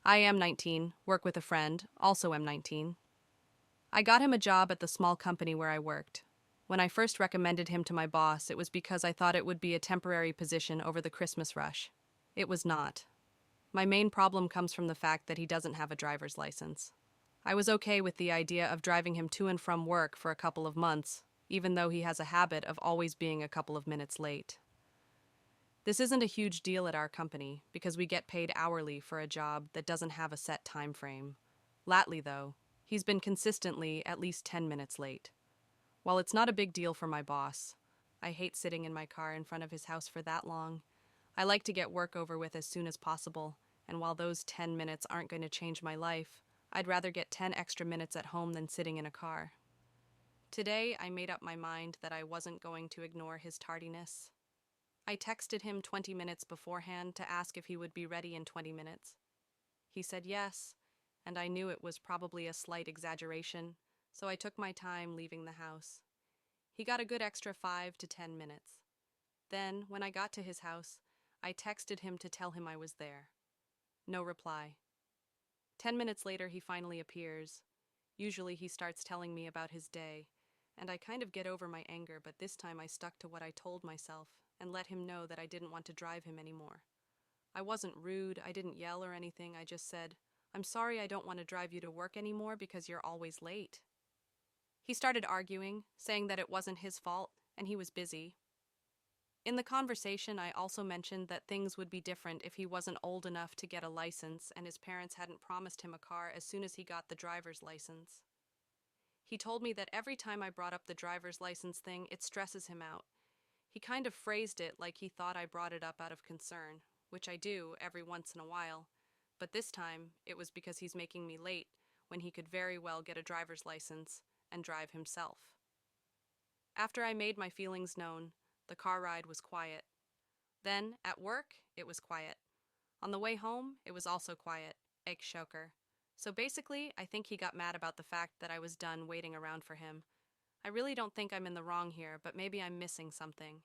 I am 19, work with a friend, also am 19. I got him a job at the small company where I worked. When I first recommended him to my boss, it was because I thought it would be a temporary position over the Christmas rush. It was not. My main problem comes from the fact that he doesn't have a driver's license. I was okay with the idea of driving him to and from work for a couple of months, even though he has a habit of always being a couple of minutes late. This isn't a huge deal at our company because we get paid hourly for a job that doesn't have a set time frame. Lately, though, he's been consistently at least 10 minutes late. While it's not a big deal for my boss, I hate sitting in my car in front of his house for that long. I like to get work over with as soon as possible, and while those 10 minutes aren't going to change my life, I'd rather get 10 extra minutes at home than sitting in a car. Today, I made up my mind that I wasn't going to ignore his tardiness. I texted him 20 minutes beforehand to ask if he would be ready in 20 minutes. He said yes, and I knew it was probably a slight exaggeration, so I took my time leaving the house. He got a good extra 5 to 10 minutes. Then, when I got to his house, I texted him to tell him I was there. No reply. 10 minutes later, he finally appears. Usually, he starts telling me about his day, and I kind of get over my anger, but this time I stuck to what I told myself and let him know that I didn't want to drive him anymore. I wasn't rude, I didn't yell or anything, I just said, "I'm sorry I don't want to drive you to work anymore because you're always late." He started arguing, saying that it wasn't his fault and he was busy. In the conversation, I also mentioned that things would be different if he wasn't old enough to get a license and his parents hadn't promised him a car as soon as he got the driver's license. He told me that every time I brought up the driver's license thing, it stresses him out. He kind of phrased it like he thought I brought it up out of concern, which I do every once in a while, but this time it was because he's making me late when he could very well get a driver's license and drive himself. After I made my feelings known, the car ride was quiet. Then, at work, it was quiet. On the way home, it was also quiet. Egg choker. So basically, I think he got mad about the fact that I was done waiting around for him. I really don't think I'm in the wrong here, but maybe I'm missing something.